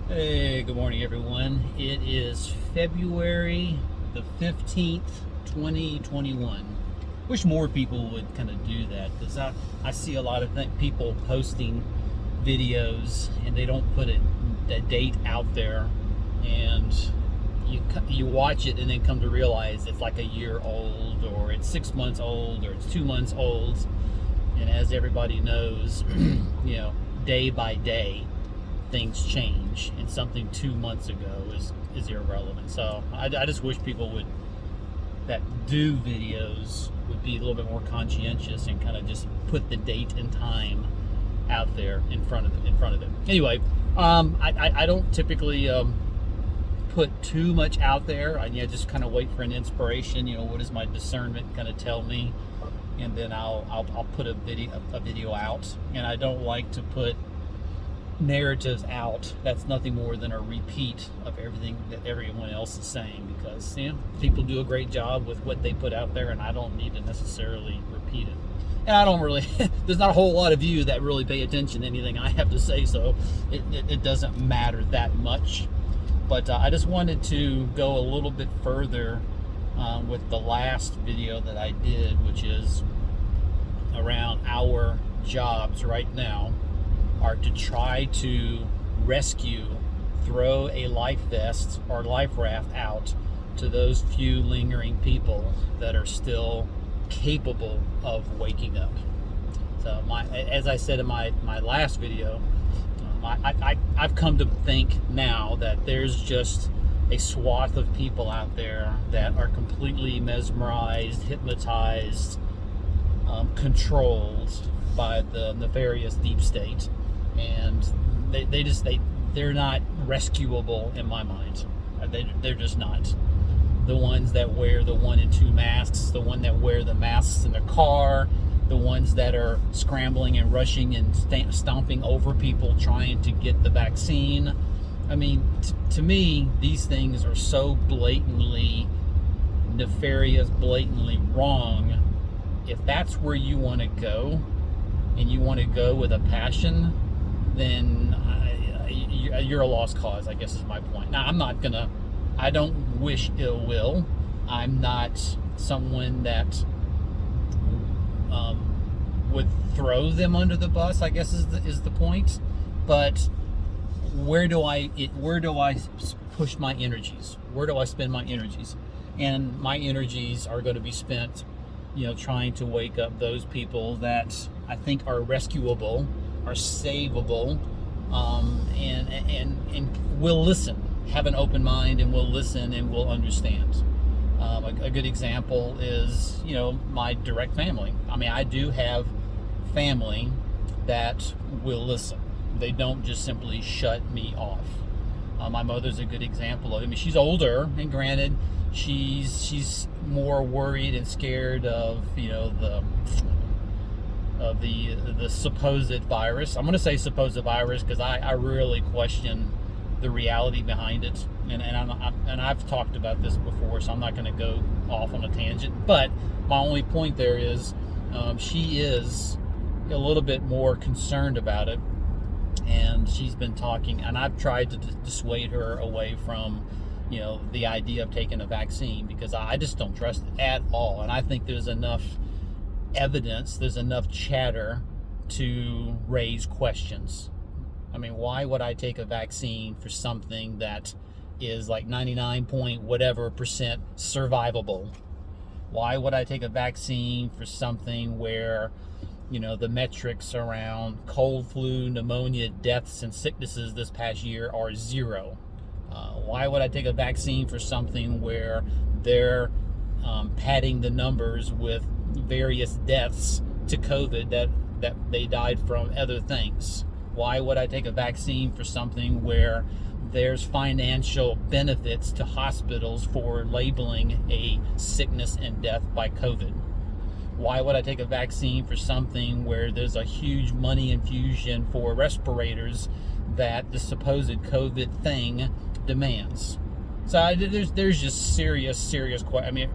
Hey, good morning, everyone. It is February the 15th, 2021. Wish more people would kind of do that because I see a lot of people posting videos and they don't put a date out there, and you watch it and then come to realize it's like a year old, or it's 6 months old, or it's 2 months old. And as everybody knows, day by day things change, and something 2 months ago is irrelevant. So I just wish people that do videos would be a little bit more conscientious and kind of just put the date and time out there in front of it. Anyway, I don't typically put too much out there. I just kind of wait for an inspiration. What does my discernment kind of tell me, and then I'll put a video out. And I don't like to put narratives out that's nothing more than a repeat of everything that everyone else is saying, because people do a great job with what they put out there, and I don't need to necessarily repeat it. And I don't really there's not a whole lot of you that really pay attention to anything I have to say, so it doesn't matter that much. But I just wanted to go a little bit further with the last video that I did, which is around our jobs right now are to try to throw a life vest or life raft out to those few lingering people that are still capable of waking up. So as I said in my last video, I've come to think now that there's just a swath of people out there that are completely mesmerized, hypnotized, controlled by the nefarious deep state, and they're not rescuable in my mind. They're just not. The ones that wear the 1 and 2 masks, the one that wear the masks in their car, the ones that are scrambling and rushing and stomping over people trying to get the vaccine. I mean, to me, these things are so blatantly nefarious, blatantly wrong. If that's where you want to go, and you want to go with a passion, then you're a lost cause, I guess is my point. Now, I don't wish ill will. I'm not someone that would throw them under the bus, I guess is the point. But where do I push my energies? Where do I spend my energies? And my energies are going to be spent trying to wake up those people that I think are rescuable, are savable, and will listen, have an open mind, and will listen and will understand. A good example is, my direct family. I mean, I do have family that will listen. They don't just simply shut me off. My mother's a good example of it. I mean, she's older, and granted, she's more worried and scared of the supposed virus. I'm going to say supposed virus because I really question the reality behind it, and I've talked about this before, so I'm not going to go off on a tangent. But my only point there is she is a little bit more concerned about it, and she's been talking, and I've tried to dissuade her away from the idea of taking a vaccine, because I just don't trust it at all. And I think there's enough evidence, there's enough chatter to raise questions. I mean, why would I take a vaccine for something that is like 99 point whatever percent survivable? Why would I take a vaccine for something where the metrics around cold, flu, pneumonia, deaths, and sicknesses this past year are 0? Why would I take a vaccine for something where they're padding the numbers with various deaths to COVID that they died from other things? Why would I take a vaccine for something where there's financial benefits to hospitals for labeling a sickness and death by COVID? Why would I take a vaccine for something where there's a huge money infusion for respirators that the supposed COVID thing demands? So there's just serious I mean,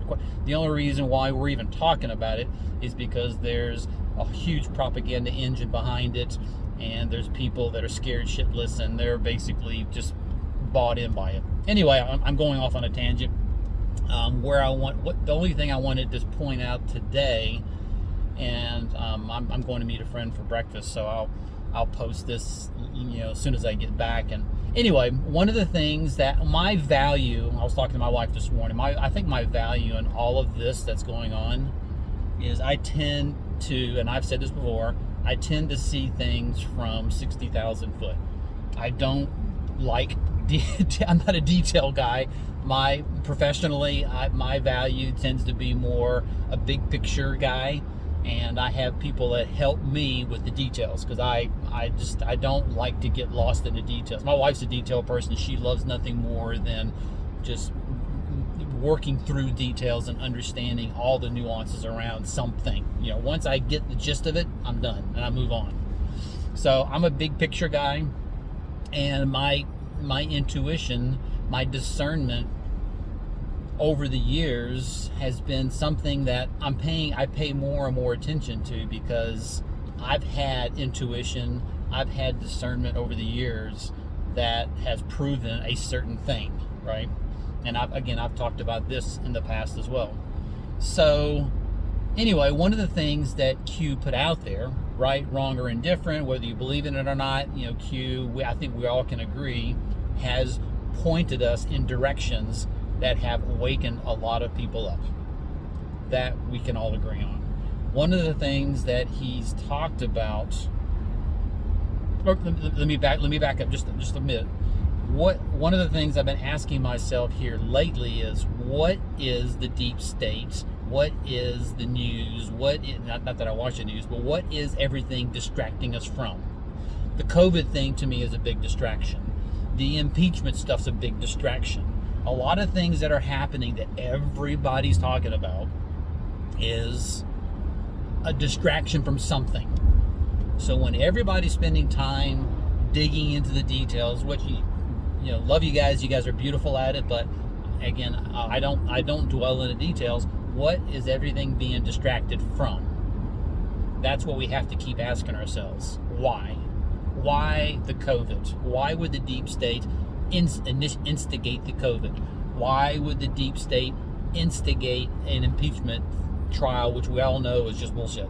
the only reason why we're even talking about it is because there's a huge propaganda engine behind it, and there's people that are scared shitless, and they're basically just bought in by it. Anyway, I'm going off on a tangent. The only thing I wanted to point out today, and I'm going to meet a friend for breakfast, so I'll post this, as soon as I get back. And anyway, one of the things that my value, I was talking to my wife this morning, I think my value in all of this that's going on is I tend to, and I've said this before, I tend to see things from 60,000 foot. I don't like, I'm not a detail guy. Professionally, my value tends to be more a big picture guy, and I have people that help me with the details, because I don't like to get lost in the details. My wife's a detail person. She loves nothing more than just working through details and understanding all the nuances around something. Once I get the gist of it, I'm done and I move on. So I'm a big picture guy, and my intuition, my discernment over the years has been something that I pay more and more attention to, because I've had intuition, I've had discernment over the years that has proven a certain thing, right? And I've talked about this in the past as well. So anyway, one of the things that Q put out there, right, wrong, or indifferent, whether you believe in it or not, Q, I think we all can agree, has pointed us in directions that have awakened a lot of people up. That we can all agree on. One of the things that he's talked about, let me back up just a minute. One of the things I've been asking myself here lately is, what is the deep state? What is the news? Not that I watch the news, but what is everything distracting us from? The COVID thing to me is a big distraction. The impeachment stuff's a big distraction. A lot of things that are happening that everybody's talking about is a distraction from something. So when everybody's spending time digging into the details, which love you guys are beautiful at it, but again, I don't dwell in the details. What is everything being distracted from? That's what we have to keep asking ourselves. Why the COVID? Why would the deep state instigate the COVID? Why would the deep state instigate an impeachment trial, which we all know is just bullshit?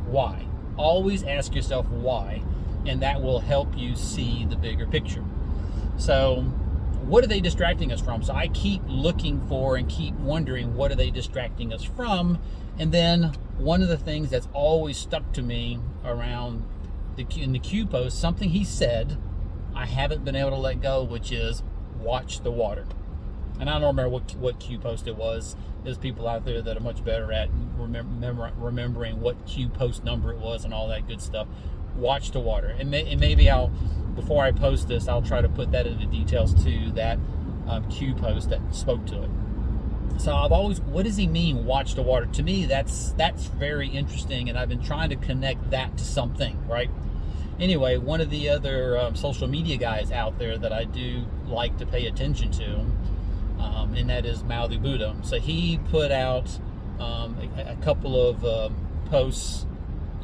Why? Always ask yourself why, and that will help you see the bigger picture. So what are they distracting us from? So I keep looking for and keep wondering, what are they distracting us from? And then one of the things that's always stuck to me around in the Q post, something he said I haven't been able to let go, which is watch the water. And I don't remember what Q post it was. There's people out there that are much better at remembering what Q post number it was and all that good stuff. Watch the water. And maybe before I post this, I'll try to put that into details to that Q post that spoke to it. So I've always, what does he mean, watch the water? To me, that's very interesting, and I've been trying to connect that to something, right? Anyway, one of the other social media guys out there that I do like to pay attention to, and that is Mouthy Buddha. So he put out a couple of posts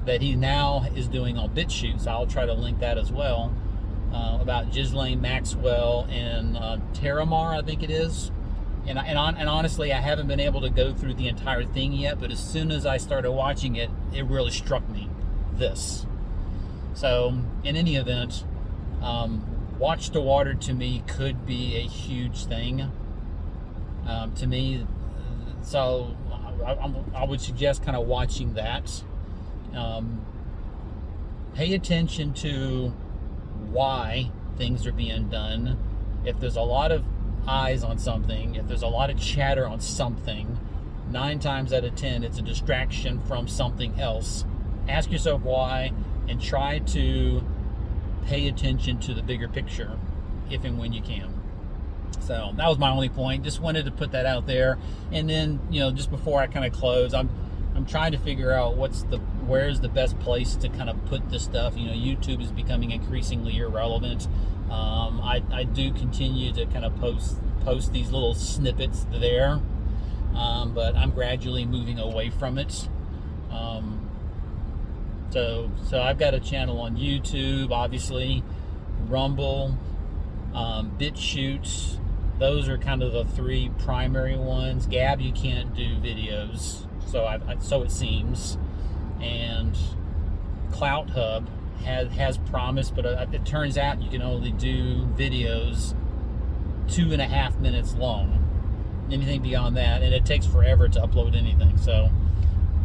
that he now is doing on BitChute, so I'll try to link that as well, about Ghislaine Maxwell and Terramar, I think it is. And honestly, I haven't been able to go through the entire thing yet, but as soon as I started watching it, it really struck me, this. So, in any event, watch the water to me could be a huge thing to me. So, I would suggest kind of watching that. Pay attention to why things are being done. If there's a lot of eyes on something, if there's a lot of chatter on something, 9 times out of 10 it's a distraction from something else. Ask yourself why, and try to pay attention to the bigger picture if and when you can. So that was my only point. Just wanted to put that out there. And then, just before I kind of close, I'm trying to figure out where's the best place to kind of put this stuff. YouTube is becoming increasingly irrelevant. I do continue to kind of post these little snippets there, but I'm gradually moving away from it. So I've got a channel on YouTube, obviously, Rumble, BitChute. Those are kind of the three primary ones. Gab, you can't do videos, so it seems. And Clout Hub has promised, but it turns out you can only do videos 2.5 minutes long. Anything beyond that, and it takes forever to upload anything. So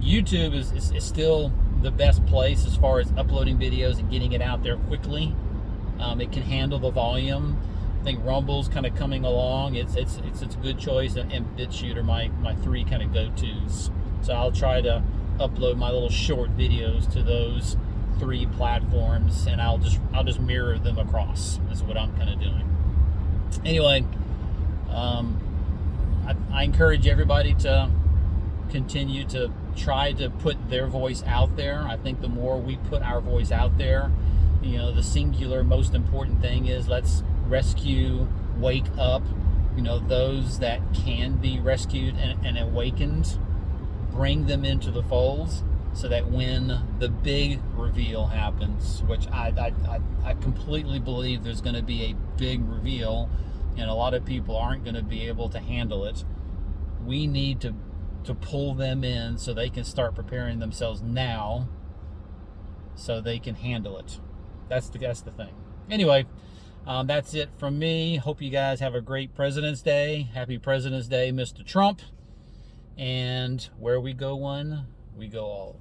YouTube is still the best place as far as uploading videos and getting it out there quickly. It can handle the volume. I think Rumble's kind of coming along. It's a good choice, and BitChute are my three kind of go-tos. So I'll try to upload my little short videos to those three platforms, and I'll just mirror them across. Is what I'm kind of doing. Anyway, I encourage everybody to continue to try to put their voice out there. I think the more we put our voice out there, the singular most important thing is let's rescue, wake up, those that can be rescued and awakened, bring them into the folds, so that when the big reveal happens, which I completely believe there's going to be a big reveal, and a lot of people aren't going to be able to handle it, we need to pull them in so they can start preparing themselves now so they can handle it. That's the thing. Anyway, that's it from me. Hope you guys have a great President's Day. Happy President's Day, Mr. Trump. And where we go one, we go all.